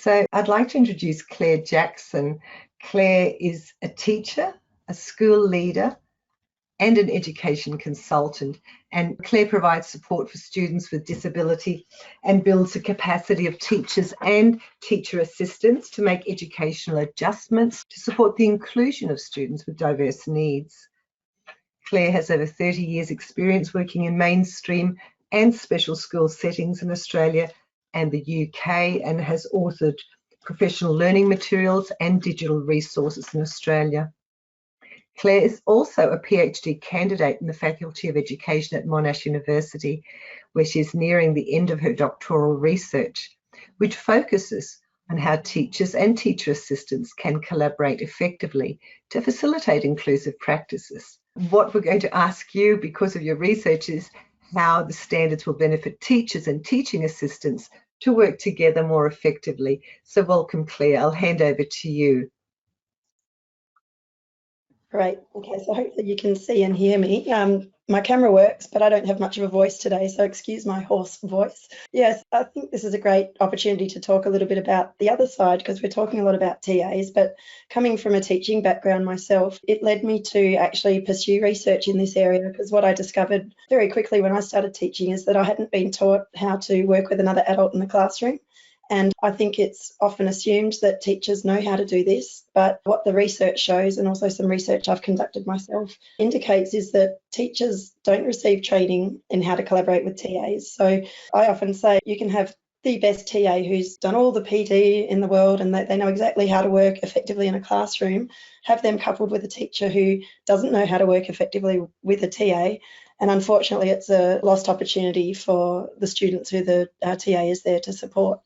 So I'd like to introduce Claire Jackson. Claire is a teacher, a school leader, and an education consultant. And Claire provides support for students with disability and builds the capacity of teachers and teacher assistants to make educational adjustments to support the inclusion of students with diverse needs. Claire has over 30 years experience working in mainstream and special school settings in Australia and the UK, and has authored professional learning materials and digital resources in Australia. Claire is also a PhD candidate in the Faculty of Education at Monash University, where she's nearing the end of her doctoral research, which focuses on how teachers and teacher assistants can collaborate effectively to facilitate inclusive practices. What we're going to ask you, because of your research, is how the standards will benefit teachers and teaching assistants to work together more effectively. So welcome, Claire. I'll hand over to you. Great. Okay, so hopefully you can see and hear me. My camera works, but I don't have much of a voice today, so excuse my hoarse voice. Yes, I think this is a great opportunity to talk a little bit about the other side, because we're talking a lot about TAs, but coming from a teaching background myself, it led me to actually pursue research in this area, because what I discovered very quickly when I started teaching is that I hadn't been taught how to work with another adult in the classroom. And I think it's often assumed that teachers know how to do this, but what the research shows, and also some research I've conducted myself, indicates is that teachers don't receive training in how to collaborate with TAs. So I often say you can have the best TA who's done all the PD in the world and they know exactly how to work effectively in a classroom, have them coupled with a teacher who doesn't know how to work effectively with a TA. And unfortunately, it's a lost opportunity for the students who the TA is there to support.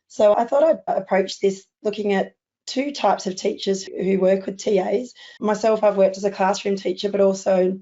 So I thought I'd approach this looking at two types of teachers who work with TAs. Myself, I've worked as a classroom teacher, but also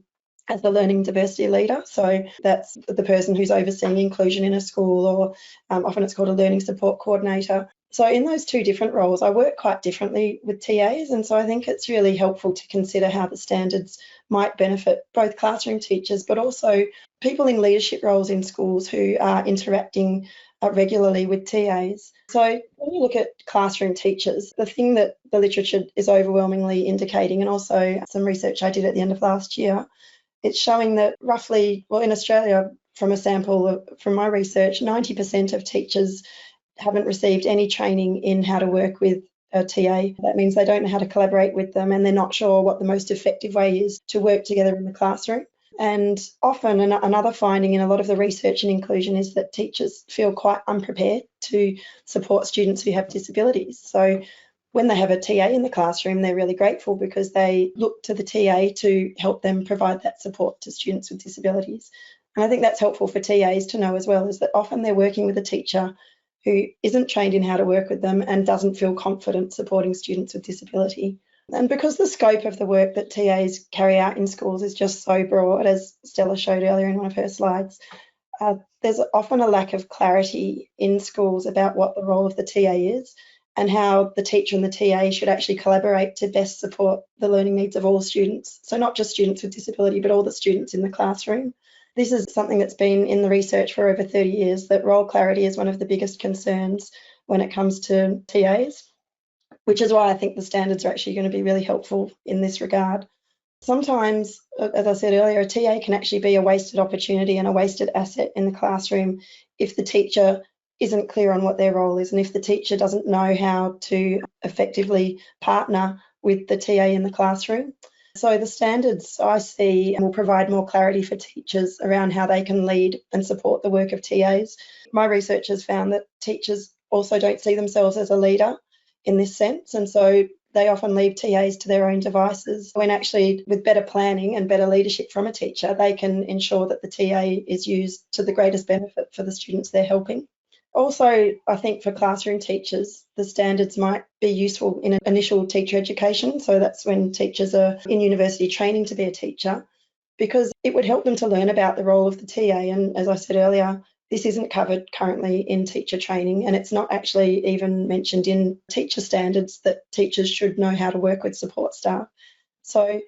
as the learning diversity leader. So that's the person who's overseeing inclusion in a school, or often it's called a learning support coordinator. So in those two different roles, I work quite differently with TAs. And so I think it's really helpful to consider how the standards might benefit both classroom teachers, but also people in leadership roles in schools who are interacting regularly with TAs. So when you look at classroom teachers, the thing that the literature is overwhelmingly indicating, and also some research I did at the end of last year, it's showing that roughly, well, in Australia, from a sample from my research, 90% of teachers haven't received any training in how to work with a TA. That means they don't know how to collaborate with them, and they're not sure what the most effective way is to work together in the classroom. And often another finding in a lot of the research and inclusion is that teachers feel quite unprepared to support students who have disabilities. So when they have a TA in the classroom, they're really grateful because they look to the TA to help them provide that support to students with disabilities. And I think that's helpful for TAs to know as well, is that often they're working with a teacher who isn't trained in how to work with them and doesn't feel confident supporting students with disability. And because the scope of the work that TAs carry out in schools is just so broad, as Stella showed earlier in one of her slides, there's often a lack of clarity in schools about what the role of the TA is and how the teacher and the TA should actually collaborate to best support the learning needs of all students. So not just students with disability, but all the students in the classroom. This is something that's been in the research for over 30 years, that role clarity is one of the biggest concerns when it comes to TAs, which is why I think the standards are actually going to be really helpful in this regard. Sometimes, as I said earlier, a TA can actually be a wasted opportunity and a wasted asset in the classroom if the teacher isn't clear on what their role is, and if the teacher doesn't know how to effectively partner with the TA in the classroom. So the standards I see will provide more clarity for teachers around how they can lead and support the work of TAs. My research has found that teachers also don't see themselves as a leader in this sense, and so they often leave TAs to their own devices, when actually with better planning and better leadership from a teacher, they can ensure that the TA is used to the greatest benefit for the students they're helping. Also, I think for classroom teachers, the standards might be useful in initial teacher education. So that's when teachers are in university training to be a teacher, because it would help them to learn about the role of the TA. And as I said earlier, this isn't covered currently in teacher training, and it's not actually even mentioned in teacher standards that teachers should know how to work with support staff. So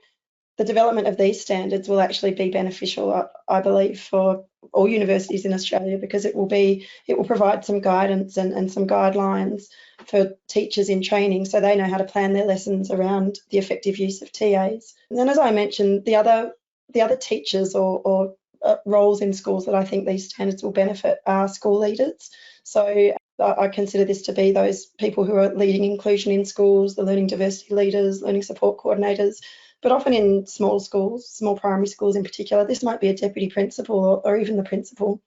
the development of these standards will actually be beneficial, I believe, for all universities in Australia, because it will provide some guidance and some guidelines for teachers in training, so they know how to plan their lessons around the effective use of TAs. And then, as I mentioned, the other teachers or roles in schools that I think these standards will benefit are school leaders. So I consider this to be those people who are leading inclusion in schools, the learning diversity leaders, learning support coordinators, but often in small schools, small primary schools in particular, this might be a deputy principal or even the principal.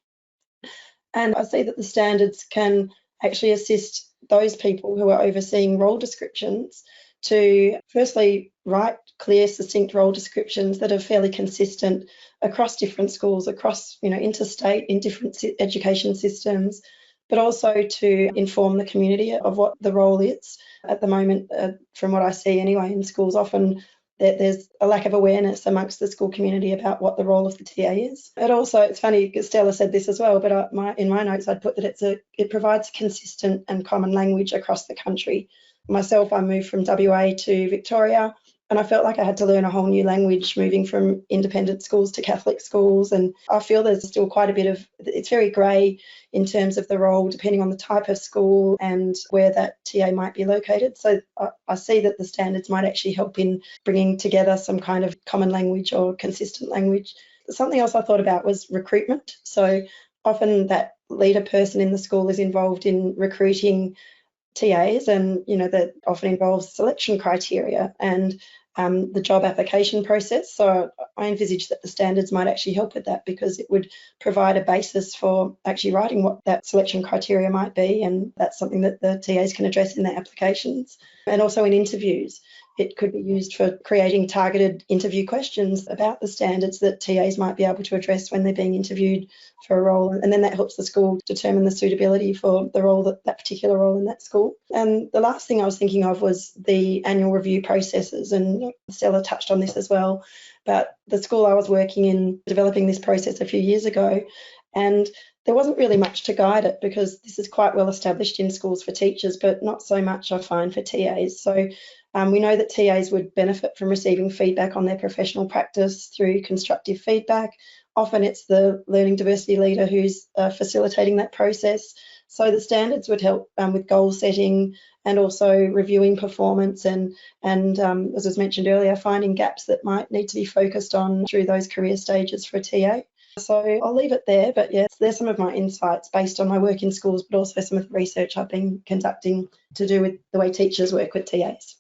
And I see that the standards can actually assist those people who are overseeing role descriptions to firstly write clear, succinct role descriptions that are fairly consistent across different schools, across, interstate, in different education systems, but also to inform the community of what the role is. At the moment, from what I see anyway in schools, often there's a lack of awareness amongst the school community about what the role of the TA is. But also, it's funny, Stella said this as well, but in my notes I'd put that it provides consistent and common language across the country. Myself, I moved from WA to Victoria, and I felt like I had to learn a whole new language moving from independent schools to Catholic schools. And I feel there's still quite a bit of, it's very grey in terms of the role, depending on the type of school and where that TA might be located. So I see that the standards might actually help in bringing together some kind of common language or consistent language. Something else I thought about was recruitment. So often that leader person in the school is involved in recruiting TAs, and that often involves selection criteria and the job application process. So I envisage that the standards might actually help with that, because it would provide a basis for actually writing what that selection criteria might be, and that's something that the TAs can address in their applications. And also in interviews, it could be used for creating targeted interview questions about the standards that TAs might be able to address when they're being interviewed for a role. And then that helps the school determine the suitability for the role, that particular role in that school. And the last thing I was thinking of was the annual review processes, and Stella touched on this as well. But the school I was working in, developing this process a few years ago, and there wasn't really much to guide it, because this is quite well established in schools for teachers, but not so much, I find, for TAs. So we know that TAs would benefit from receiving feedback on their professional practice through constructive feedback. Often it's the learning diversity leader who's facilitating that process. So the standards would help with goal setting and also reviewing performance and as was mentioned earlier, finding gaps that might need to be focused on through those career stages for a TA. So I'll leave it there, but yes, there's some of my insights based on my work in schools, but also some of the research I've been conducting to do with the way teachers work with TAs.